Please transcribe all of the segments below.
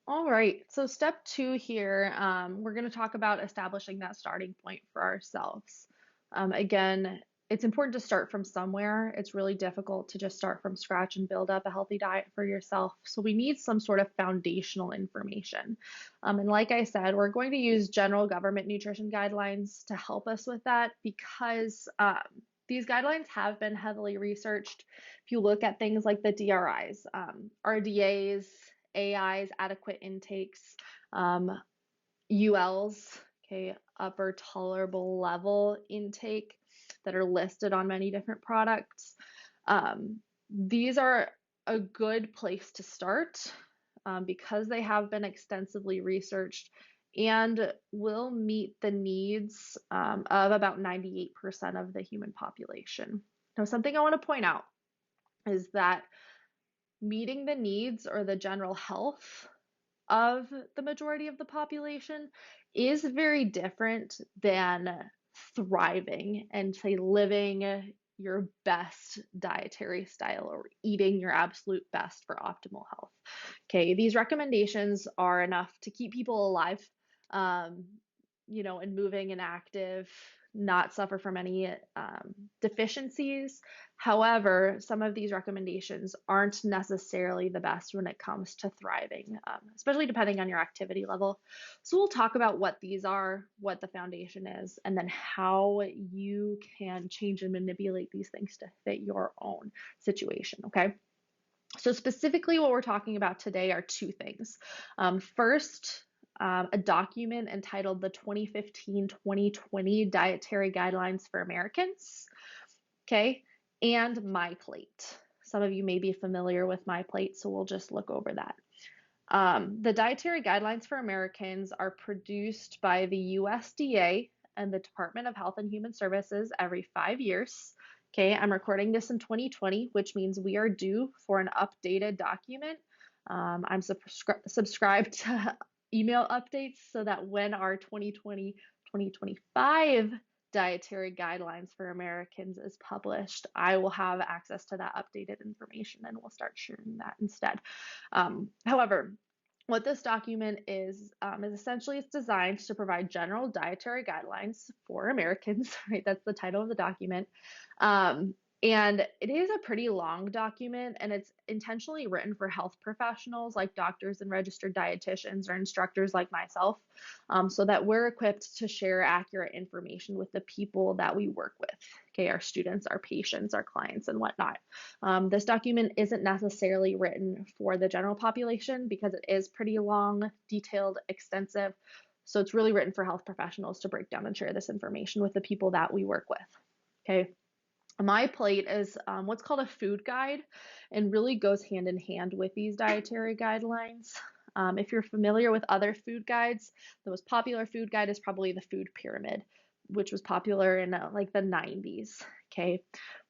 All right, so step two here, we're going to talk about establishing that starting point for ourselves. Again, it's important to start from somewhere. It's really difficult to just start from scratch and build up a healthy diet for yourself. So we need some sort of foundational information. And like I said, we're going to use general government nutrition guidelines to help us with that because these guidelines have been heavily researched. If you look at things like the DRIs, RDAs, AIs, adequate intakes, ULs, okay, upper tolerable level intake that are listed on many different products. These are a good place to start because they have been extensively researched and will meet the needs of about 98% of the human population. Now, something I want to point out is that meeting the needs or the general health of the majority of the population is very different than thriving and say living your best dietary style or eating your absolute best for optimal health. Okay, these recommendations are enough to keep people alive, um, and moving and active, not suffer from any deficiencies. However, some of these recommendations aren't necessarily the best when it comes to thriving, especially depending on your activity level. So we'll talk about what these are, what the foundation is, and then how you can change and manipulate these things to fit your own situation, okay? So specifically what we're talking about today are two things. First, a document entitled the 2015-2020 Dietary Guidelines for Americans, okay, and MyPlate. Some of you may be familiar with MyPlate, so we'll just look over that. The Dietary Guidelines for Americans are produced by the USDA and the Department of Health and Human Services every 5 years. Okay, I'm recording this in 2020, which means we are due for an updated document. I'm subscribed to email updates so that when our 2020-2025 Dietary Guidelines for Americans is published, I will have access to that updated information and we'll start sharing that instead. However, what this document is essentially it's designed to provide general dietary guidelines for Americans, right? That's the title of the document. And it is a pretty long document, and it's intentionally written for health professionals like doctors and registered dietitians or instructors like myself, so that we're equipped to share accurate information with the people that we work with, okay, our students, our patients, our clients, and whatnot. This document isn't necessarily written for the general population because it is pretty long, detailed, extensive. So it's really written for health professionals to break down and share this information with the people that we work with, okay? MyPlate is what's called a food guide and really goes hand in hand with these dietary guidelines. If you're familiar with other food guides, the most popular food guide is probably the food pyramid, which was popular in like the 90s. Okay.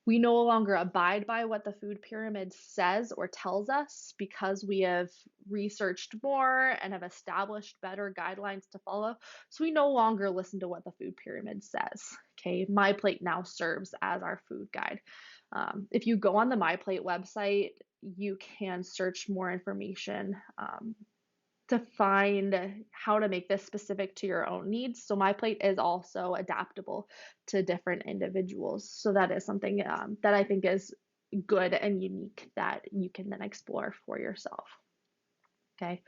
We no longer abide by what the food pyramid says or tells us because we have researched more and have established better guidelines to follow. So we no longer listen to what the food pyramid says. Okay, MyPlate now serves as our food guide. If you go on the MyPlate website, you can search more information to find how to make this specific to your own needs. So MyPlate is also adaptable to different individuals. So that is something that I think is good and unique that you can then explore for yourself. Okay,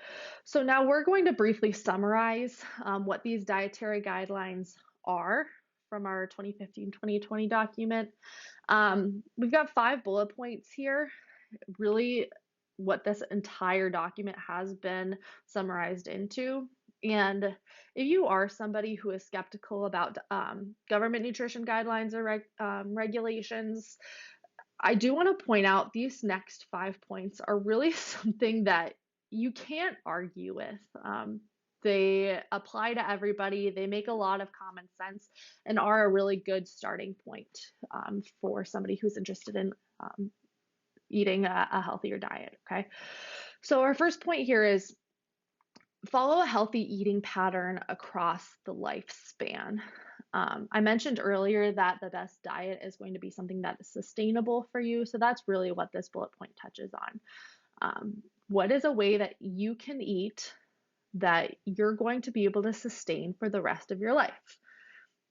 so now we're going to briefly summarize what these dietary guidelines are from our 2015-2020 document. We've got 5 bullet points here, really what this entire document has been summarized into. And if you are somebody who is skeptical about government nutrition guidelines or regulations, I do want to point out these next 5 points are really something that you can't argue with. They apply to everybody. They make a lot of common sense and are a really good starting point for somebody who's interested in eating a healthier diet. Okay. So our first point here is follow a healthy eating pattern across the lifespan. I mentioned earlier that the best diet is going to be something that is sustainable for you. So that's really what this bullet point touches on. What is a way that you can eat that you're going to be able to sustain for the rest of your life.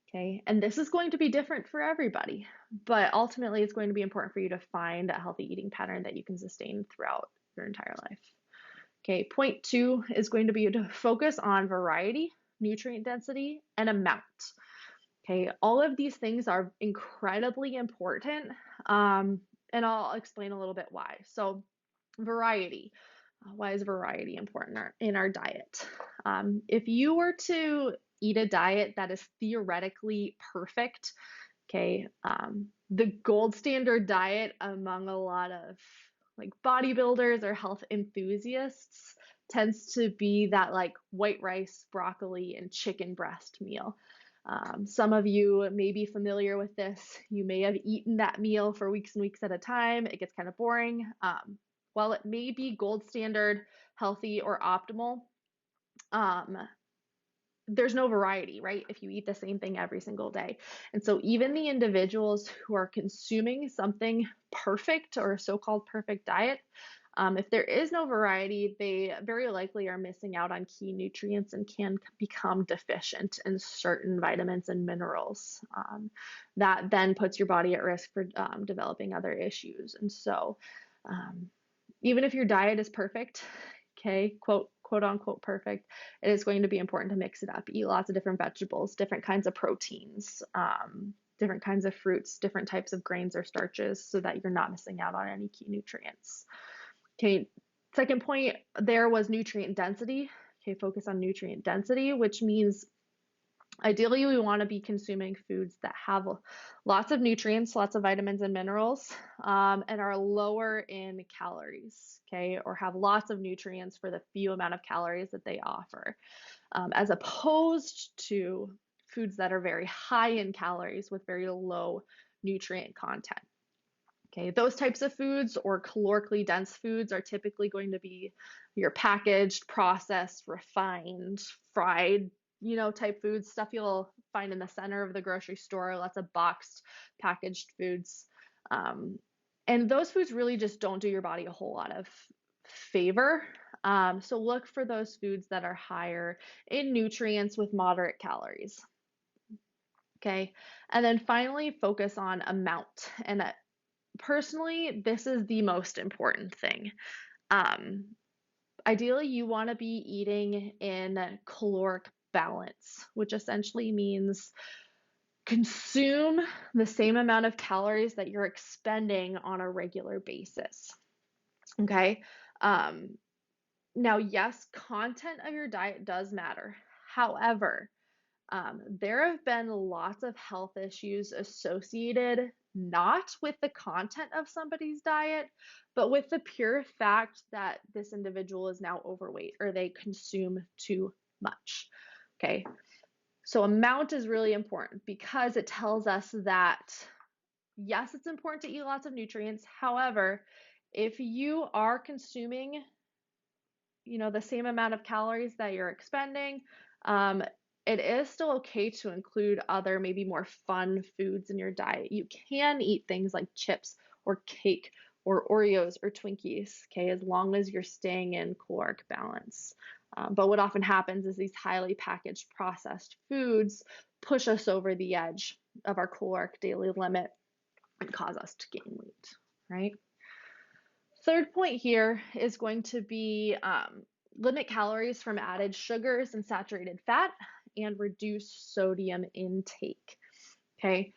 Okay, and this is going to be different for everybody, but ultimately it's going to be important for you to find a healthy eating pattern that you can sustain throughout your entire life. Okay, point 2 is going to be to focus on variety, nutrient density, and amount. Okay, all of these things are incredibly important, and I'll explain a little bit why. So, variety. Why is variety important in our diet? If you were to eat a diet that is theoretically perfect, okay, the gold standard diet among a lot of like bodybuilders or health enthusiasts tends to be that like white rice, broccoli, and chicken breast meal. Some of you may be familiar with this. You may have eaten that meal for weeks and weeks at a time. It gets kind of boring. While it may be gold standard, healthy, or optimal, um, there's no variety, right? If you eat the same thing every single day. And so even the individuals who are consuming something perfect or a so-called perfect diet, if there is no variety, they very likely are missing out on key nutrients and can become deficient in certain vitamins and minerals. That then puts your body at risk for developing other issues. And so even if your diet is perfect, okay, quote unquote perfect, it is going to be important to mix it up. Eat lots of different vegetables, different kinds of proteins, different kinds of fruits, different types of grains or starches so that you're not missing out on any key nutrients. Okay, second point there was nutrient density. Okay, focus on nutrient density, which means ideally we want to be consuming foods that have lots of nutrients, lots of vitamins and minerals, and are lower in calories, okay, or have lots of nutrients for the few amount of calories that they offer, as opposed to foods that are very high in calories with very low nutrient content. Okay, those types of foods or calorically dense foods are typically going to be your packaged, processed, refined, fried, type foods, stuff you'll find in the center of the grocery store, lots of boxed, packaged foods. And those foods really just don't do your body a whole lot of favor. So look for those foods that are higher in nutrients with moderate calories. Okay, and then finally focus on amount. And personally, this is the most important thing. Ideally, you want to be eating in caloric balance, which essentially means consume the same amount of calories that you're expending on a regular basis. Okay. Now, yes, content of your diet does matter. However, there have been lots of health issues associated not with the content of somebody's diet, but with the pure fact that this individual is now overweight or they consume too much. Okay, so amount is really important because it tells us that yes, it's important to eat lots of nutrients. However, if you are consuming the same amount of calories that you're expending, it is still okay to include other, maybe more fun foods in your diet. You can eat things like chips or cake or Oreos or Twinkies, okay, as long as you're staying in caloric balance. But what often happens is these highly packaged processed foods push us over the edge of our caloric daily limit and cause us to gain weight, right? Third point here is going to be limit calories from added sugars and saturated fat and reduce sodium intake. Okay.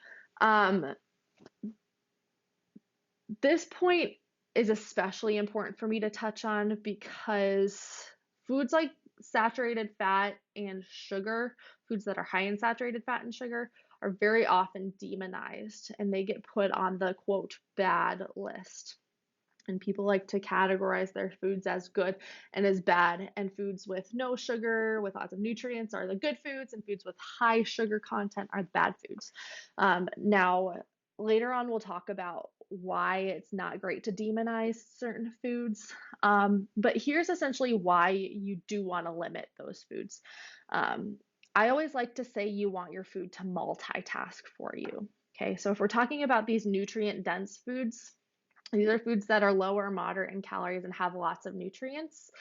This point is especially important for me to touch on because foods like saturated fat and sugar, foods that are high in saturated fat and sugar, are very often demonized and they get put on the quote bad list. And people like to categorize their foods as good and as bad. And foods with no sugar, with lots of nutrients, are the good foods, and foods with high sugar content are the bad foods. Now, later on, we'll talk about why it's not great to demonize certain foods. But here's essentially why you do want to limit those foods. I always like to say you want your food to multitask for you. Okay, so if we're talking about these nutrient dense foods, These are foods that are low or moderate in calories and have lots of nutrients.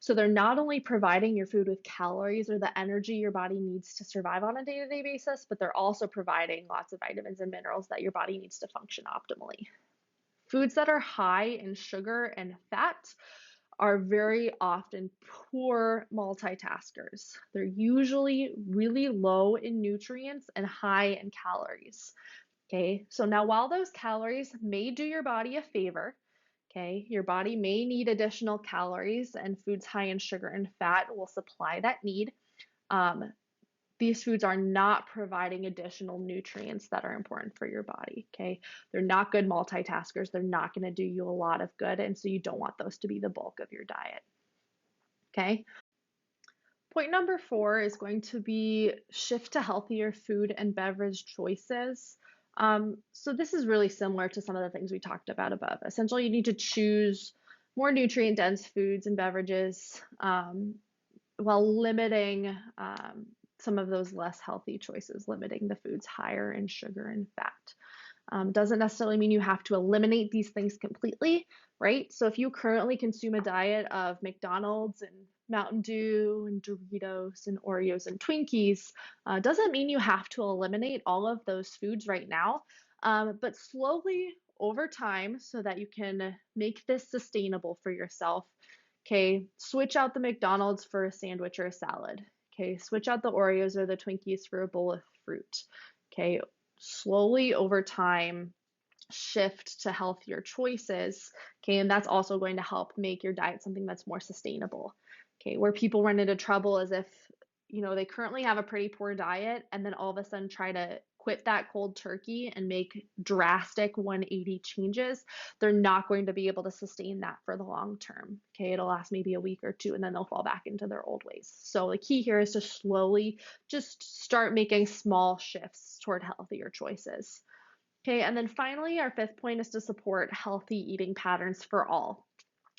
So they're not only providing your food with calories or the energy your body needs to survive on a day-to-day basis, but they're also providing lots of vitamins and minerals that your body needs to function optimally. Foods that are high in sugar and fat are very often poor multitaskers. They're usually really low in nutrients and high in calories. Okay, so now while those calories may do your body a favor, okay, your body may need additional calories, and foods high in sugar and fat will supply that need. Um, these foods are not providing additional nutrients that are important for your body. Okay, they're not good multitaskers, they're not going to do you a lot of good, and so you don't want those to be the bulk of your diet. Okay. Point number 4 is going to be shift to healthier food and beverage choices. So this is really similar to some of the things we talked about above. Essentially, you need to choose more nutrient-dense foods and beverages while limiting some of those less healthy choices, limiting the foods higher in sugar and fat. Doesn't necessarily mean you have to eliminate these things completely, right? So if you currently consume a diet of McDonald's and Mountain Dew and Doritos and Oreos and Twinkies, doesn't mean you have to eliminate all of those foods right now, but slowly over time so that you can make this sustainable for yourself. Okay, switch out the McDonald's for a sandwich or a salad. Okay, switch out the Oreos or the Twinkies for a bowl of fruit. Okay, slowly over time shift to healthier choices. Okay, and that's also going to help make your diet something that's more sustainable. Okay, where people run into trouble is if they currently have a pretty poor diet and then all of a sudden try to quit that cold turkey and make drastic 180 changes, they're not going to be able to sustain that for the long term. Okay, it'll last maybe a week or two and then they'll fall back into their old ways. So the key here is to slowly just start making small shifts toward healthier choices. Okay, and then finally, our 5th point is to support healthy eating patterns for all.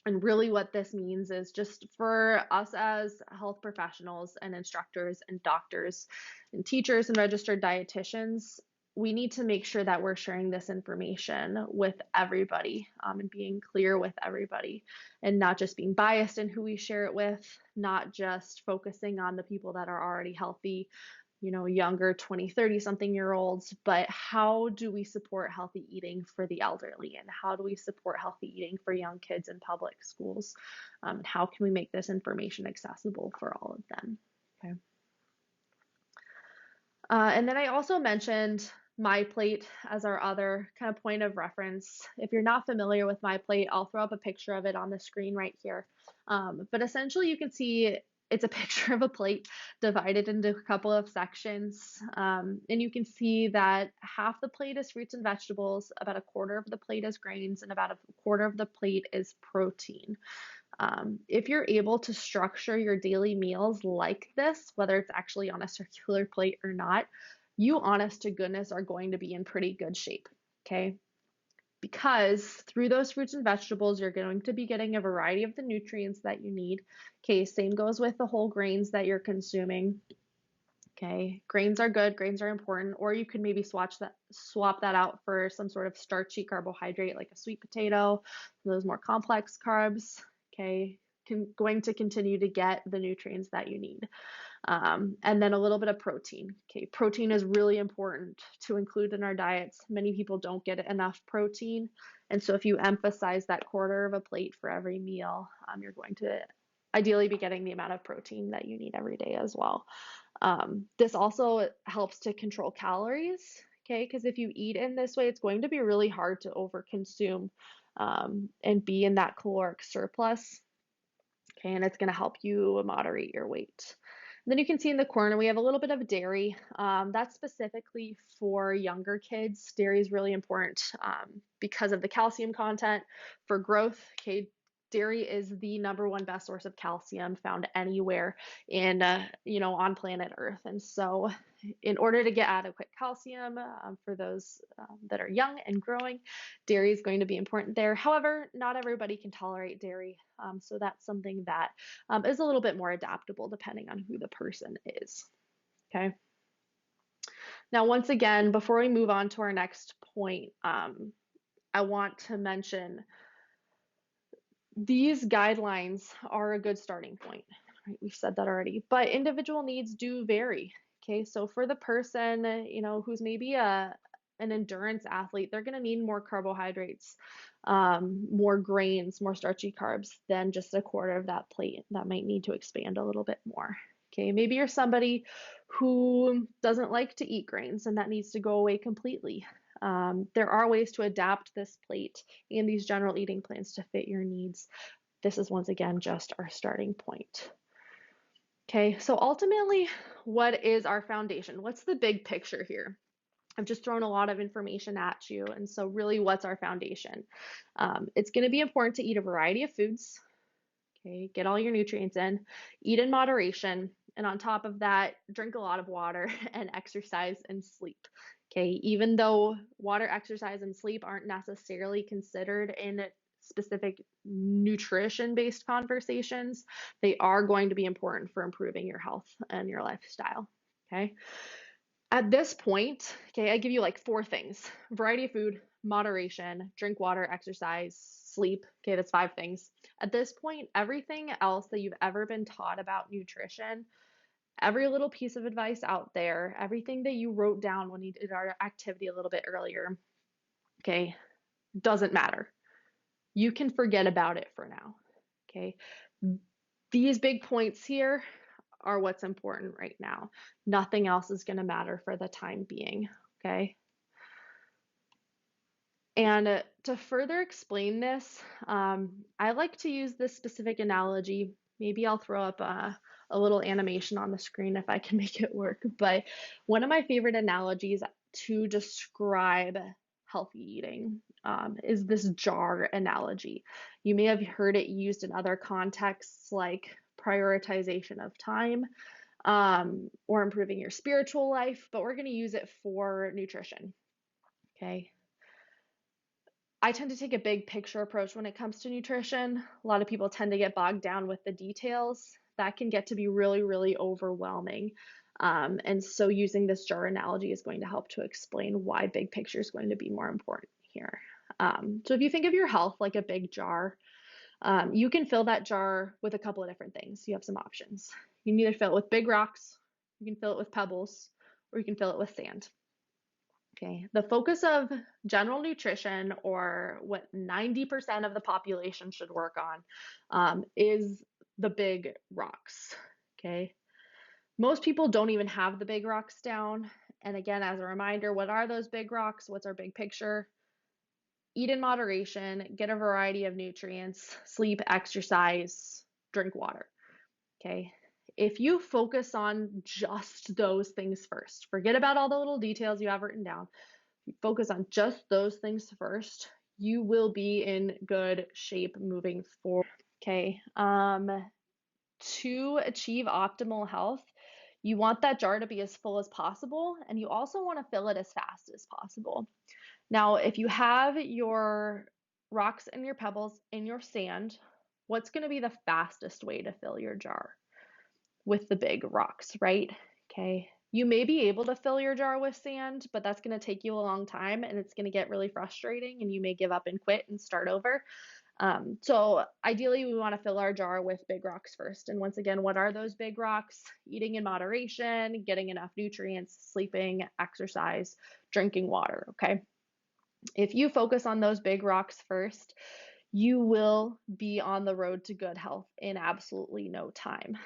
And really, what this means is just for us as health professionals and instructors and doctors and teachers and registered dietitians, we need to make sure that we're sharing this information with everybody and being clear with everybody and not just being biased in who we share it with, not just focusing on the people that are already healthy, younger 20, 30 something year olds, but how do we support healthy eating for the elderly and how do we support healthy eating for young kids in public schools? And how can we make this information accessible for all of them? Okay. And then I also mentioned MyPlate as our other kind of point of reference. If you're not familiar with MyPlate, I'll throw up a picture of it on the screen right here. But essentially you can see it's a picture of a plate divided into a couple of sections. And you can see that half the plate is fruits and vegetables, about a quarter of the plate is grains, and about a quarter of the plate is protein. If you're able to structure your daily meals like this, whether it's actually on a circular plate or not, you honest to goodness are going to be in pretty good shape, okay? Because through those fruits and vegetables, you're going to be getting a variety of the nutrients that you need. Okay, same goes with the whole grains that you're consuming. Okay, grains are good, grains are important, or you could maybe swap that out for some sort of starchy carbohydrate like a sweet potato, those more complex carbs. Okay, going to continue to get the nutrients that you need. And then a little bit of protein. Okay, protein is really important to include in our diets. Many people don't get enough protein. And so if you emphasize that quarter of a plate for every meal, you're going to ideally be getting the amount of protein that you need every day as well. This also helps to control calories, okay? Because if you eat in this way, it's going to be really hard to overconsume and be in that caloric surplus, okay? And it's going to help you moderate your weight. And then you can see in the corner, we have a little bit of dairy. That's specifically for younger kids. Dairy is really important because of the calcium content for growth, okay? Dairy is the #1 best source of calcium found anywhere in, on planet Earth. And so in order to get adequate calcium for those that are young and growing, dairy is going to be important there. However, not everybody can tolerate dairy. So that's something that is a little bit more adaptable depending on who the person is. Okay. Now, once again, before we move on to our next point, I want to mention these guidelines are a good starting point, right? We've said that already, but individual needs do vary. Okay, so for the person, who's maybe an endurance athlete, they're going to need more carbohydrates, more grains, more starchy carbs than just a quarter of that plate. That might need to expand a little bit more. Okay, maybe you're somebody who doesn't like to eat grains and that needs to go away completely. There are ways to adapt this plate and these general eating plans to fit your needs. This is once again just our starting point. Okay, so ultimately, what is our foundation? What's the big picture here? I've just thrown a lot of information at you, and so really, what's our foundation? It's going to be important to eat a variety of foods. Okay, get all your nutrients in, eat in moderation, and on top of that, drink a lot of water and exercise and sleep. Okay, even though water, exercise, and sleep aren't necessarily considered in specific nutrition-based conversations, they are going to be important for improving your health and your lifestyle. Okay. At this point, okay, I give you like 4 things: variety of food, moderation, drink water, exercise, sleep. Okay, that's 5 things. At this point, everything else that you've ever been taught about nutrition, every little piece of advice out there, everything that you wrote down when you did our activity a little bit earlier, okay, doesn't matter. You can forget about it for now. Okay, these big points here are what's important right now. Nothing else is going to matter for the time being. Okay. And to further explain this, I like to use this specific analogy. Maybe I'll throw up a little animation on the screen if I can make it work. But one of my favorite analogies to describe healthy eating is this jar analogy. You may have heard it used in other contexts like prioritization of time or improving your spiritual life, but we're going to use it for nutrition. Okay. I tend to take a big picture approach when it comes to nutrition. A lot of people tend to get bogged down with the details. That can get to be really, really overwhelming. And so using this jar analogy is going to help to explain why big picture is going to be more important here. So if you think of your health like a big jar, you can fill that jar with a couple of different things. You have some options. You can either fill it with big rocks, you can fill it with pebbles, or you can fill it with sand. Okay, the focus of general nutrition, or what 90% of the population should work on, is the big rocks. Okay, most people don't even have the big rocks down. And again, as a reminder, what are those big rocks? What's our big picture? Eat in moderation, get a variety of nutrients, sleep, exercise, drink water. Okay, if you focus on just those things first, forget about all the little details you have written down. You focus on just those things first, you will be in good shape moving forward. Okay. To achieve optimal health, you want that jar to be as full as possible, and you also want to fill it as fast as possible. Now, if you have your rocks and your pebbles in your sand, what's going to be the fastest way to fill your jar? With the big rocks, right? Okay. You may be able to fill your jar with sand, but that's going to take you a long time and it's going to get really frustrating and you may give up and quit and start over. So ideally, we want to fill our jar with big rocks first. And once again, what are those big rocks? Eating in moderation, getting enough nutrients, sleeping, exercise, drinking water. Okay. If you focus on those big rocks first, you will be on the road to good health in absolutely no time.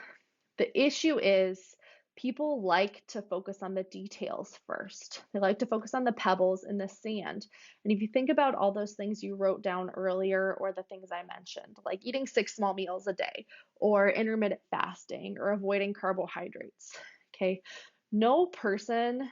The issue is people like to focus on the details first. They like to focus on the pebbles in the sand. And if you think about all those things you wrote down earlier, or the things I mentioned, like eating 6 small meals a day, or intermittent fasting, or avoiding carbohydrates, okay, no person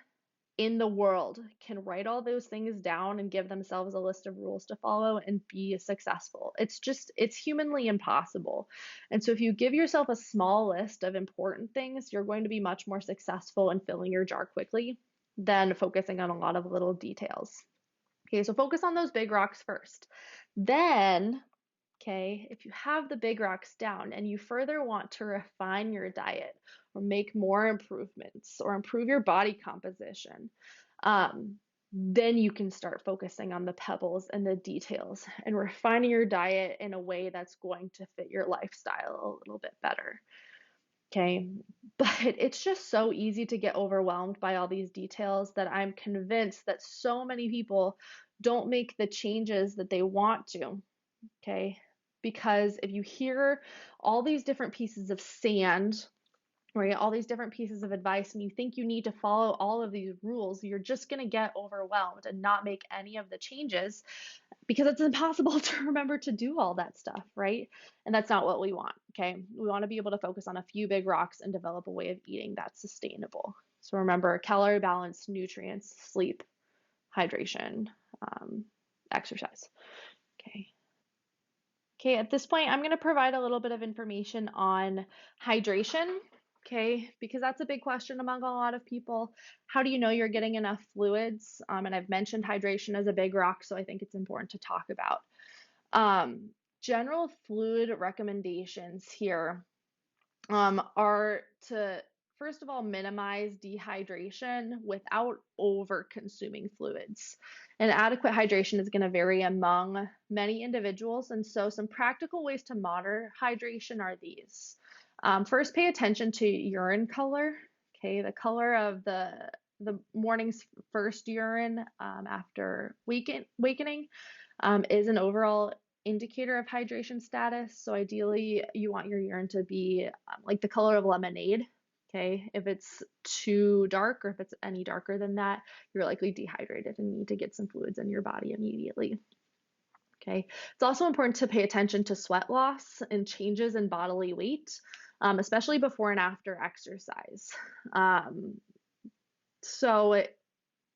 in the world can write all those things down and give themselves a list of rules to follow and be successful. It's humanly impossible. And so if you give yourself a small list of important things, you're going to be much more successful in filling your jar quickly than focusing on a lot of little details. Okay, so focus on those big rocks first. Then, okay, if you have the big rocks down and you further want to refine your diet or make more improvements or improve your body composition, then you can start focusing on the pebbles and the details and refining your diet in a way that's going to fit your lifestyle a little bit better. Okay. But it's just so easy to get overwhelmed by all these details that I'm convinced that so many people don't make the changes that they want to. Okay. Because if you hear all these different pieces of sand, right, all these different pieces of advice, and you think you need to follow all of these rules, you're just going to get overwhelmed and not make any of the changes because it's impossible to remember to do all that stuff, right? And that's not what we want, okay? We want to be able to focus on a few big rocks and develop a way of eating that's sustainable. So remember, calorie balance, nutrients, sleep, hydration, exercise, okay? Okay, at this point, I'm going to provide a little bit of information on hydration, okay, because that's a big question among a lot of people. How do you know you're getting enough fluids? And I've mentioned hydration as a big rock, so I think it's important to talk about. General fluid recommendations here are to, first of all, minimize dehydration without over consuming fluids. And adequate hydration is going to vary among many individuals. And so, some practical ways to monitor hydration are these. First, pay attention to urine color. Okay, the color of the morning's first urine after wakening is an overall indicator of hydration status. So ideally, you want your urine to be like the color of lemonade. Okay, if it's too dark or if it's any darker than that, you're likely dehydrated and need to get some fluids in your body immediately. Okay, it's also important to pay attention to sweat loss and changes in bodily weight, especially before and after exercise. So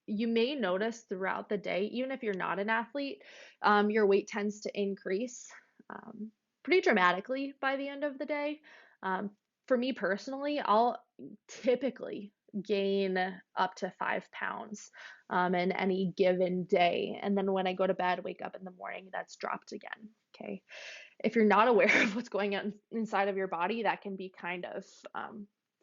you may notice throughout the day, even if you're not an athlete, your weight tends to increase pretty dramatically by the end of the day. For me personally, I'll typically gain up to 5 pounds in any given day. And then when I go to bed, wake up in the morning, that's dropped again. Okay. If you're not aware of what's going on inside of your body, that can be kind of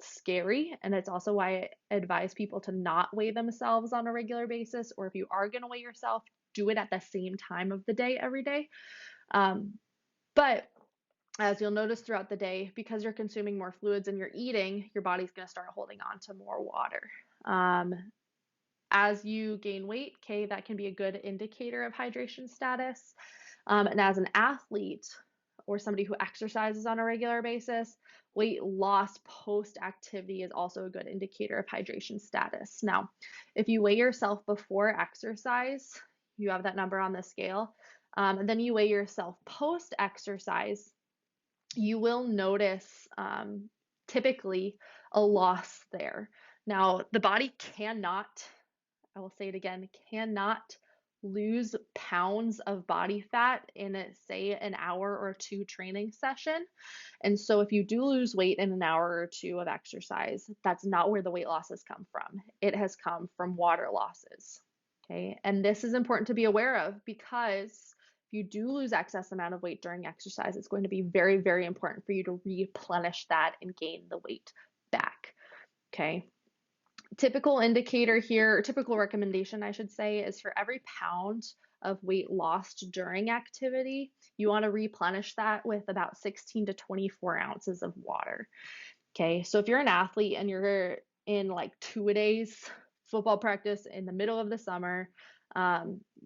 scary. And it's also why I advise people to not weigh themselves on a regular basis, or if you are going to weigh yourself, do it at the same time of the day every day. But as you'll notice throughout the day, because you're consuming more fluids and you're eating, your body's going to start holding on to more water. As you gain weight, okay, that can be a good indicator of hydration status. And as an athlete or somebody who exercises on a regular basis, weight loss post-activity is also a good indicator of hydration status. Now, if you weigh yourself before exercise, you have that number on the scale, and then you weigh yourself post-exercise, you will notice typically a loss there. Now, the body cannot, I will say it again, cannot lose pounds of body fat in, say, an hour or two training session. And so if you do lose weight in an hour or two of exercise, that's not where the weight loss has come from. It has come from water losses. Okay. And this is important to be aware of because if you do lose excess amount of weight during exercise, it's going to be very, very important for you to replenish that and gain the weight back. Okay. Typical indicator here, or typical recommendation, I should say, is for every pound of weight lost during activity, you want to replenish that with about 16 to 24 ounces of water. Okay, so if you're an athlete and you're in like 2-a-days football practice in the middle of the summer,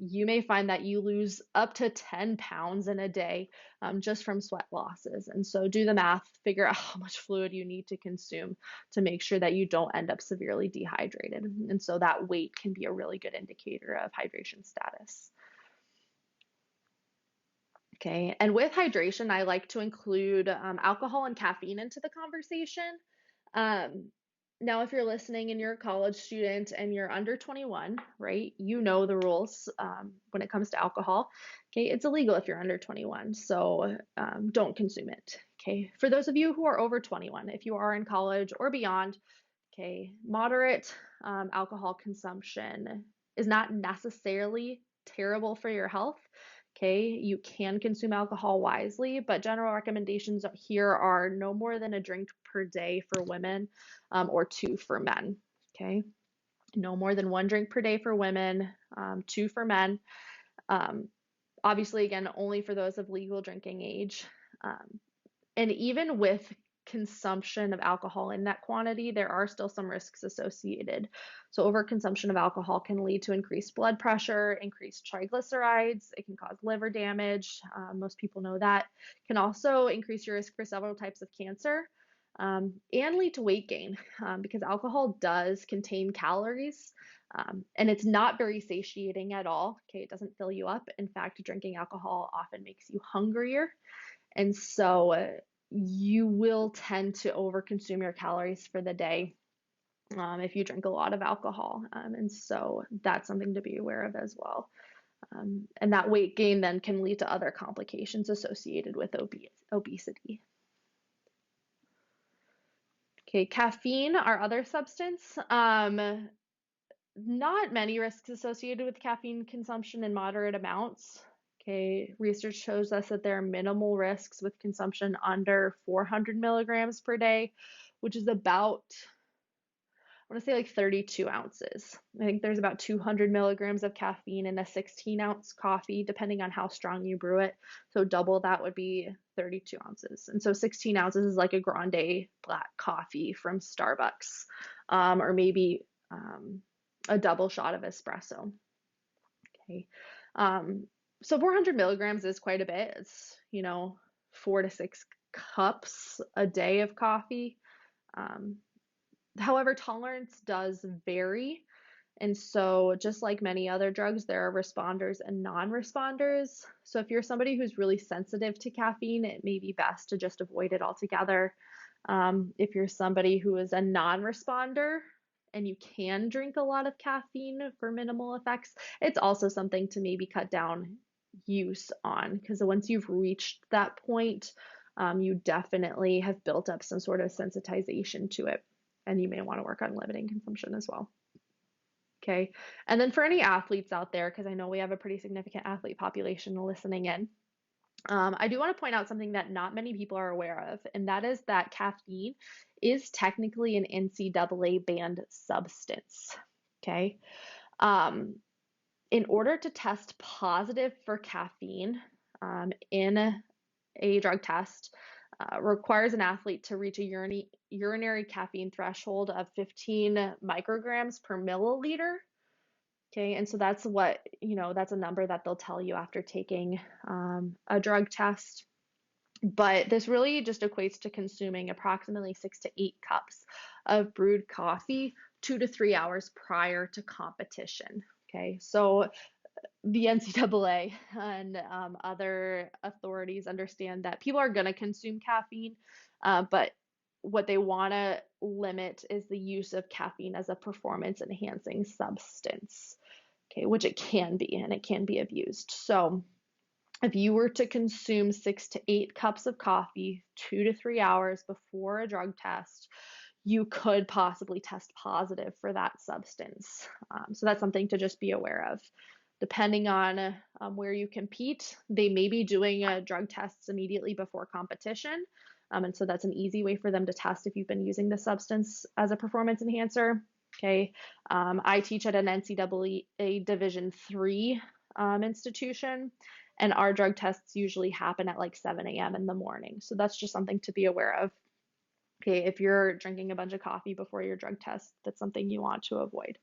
you may find that you lose up to 10 pounds in a day just from sweat losses. And so do the math, figure out how much fluid you need to consume to make sure that you don't end up severely dehydrated. And so that weight can be a really good indicator of hydration status. Okay, and with hydration, I like to include alcohol and caffeine into the conversation. Now, if you're listening and you're a college student and you're under 21, right, you know the rules when it comes to alcohol. Okay, it's illegal if you're under 21, so don't consume it. Okay, for those of you who are over 21, if you are in college or beyond, okay, moderate alcohol consumption is not necessarily terrible for your health. Okay, you can consume alcohol wisely, but general recommendations here are no more than a drink per day for women or 2 for men. Okay, no more than 1 drink per day for women, 2 for men. Um, Obviously, again, only for those of legal drinking age. Um, and even with consumption of alcohol in that quantity, there are still some risks associated. So, overconsumption of alcohol can lead to increased blood pressure, increased triglycerides. It can cause liver damage. Most people know that. Can also increase your risk for several types of cancer. And lead to weight gain because alcohol does contain calories and it's not very satiating at all. Okay, it doesn't fill you up. In fact, drinking alcohol often makes you hungrier. And so you will tend to overconsume your calories for the day if you drink a lot of alcohol. And so that's something to be aware of as well. And that weight gain then can lead to other complications associated with obesity. Okay, caffeine, our other substance. Not many risks associated with caffeine consumption in moderate amounts. Okay, research shows us that there are minimal risks with consumption under 400 milligrams per day, which is about, I want to say like 32 ounces. I think there's about 200 milligrams of caffeine in a 16-ounce coffee, depending on how strong you brew it. So double that would be 32 ounces. And so 16 ounces is like a grande black coffee from Starbucks, or maybe a double shot of espresso. Okay. So 400 milligrams is quite a bit. It's, 4 to 6 cups a day of coffee. However, tolerance does vary. And so, just like many other drugs, there are responders and non responders. So, if you're somebody who's really sensitive to caffeine, it may be best to just avoid it altogether. If you're somebody who is a non responder and you can drink a lot of caffeine for minimal effects, it's also something to maybe cut down use on because once you've reached that point, you definitely have built up some sort of sensitization to it. And you may want to work on limiting consumption as well. Okay. And then for any athletes out there, because I know we have a pretty significant athlete population listening in, I do want to point out something that not many people are aware of, and that is that caffeine is technically an NCAA banned substance. Okay. In order to test positive for caffeine in a drug test, requires an athlete to reach a urinary caffeine threshold of 15 micrograms per milliliter. Okay, and so that's that's a number that they'll tell you after taking a drug test. But this really just equates to consuming approximately 6 to 8 cups of brewed coffee 2 to 3 hours prior to competition. Okay, so the NCAA and other authorities understand that people are going to consume caffeine, but what they want to limit is the use of caffeine as a performance enhancing substance, okay, which it can be, and it can be abused. So if you were to consume 6 to 8 cups of coffee 2 to 3 hours before a drug test, you could possibly test positive for that substance. So that's something to just be aware of. Depending on where you compete, they may be doing drug tests immediately before competition. And so that's an easy way for them to test if you've been using the substance as a performance enhancer. Okay. I teach at an NCAA Division III institution, and our drug tests usually happen at like 7 a.m. in the morning. So that's just something to be aware of. Okay, if you're drinking a bunch of coffee before your drug test, that's something you want to avoid.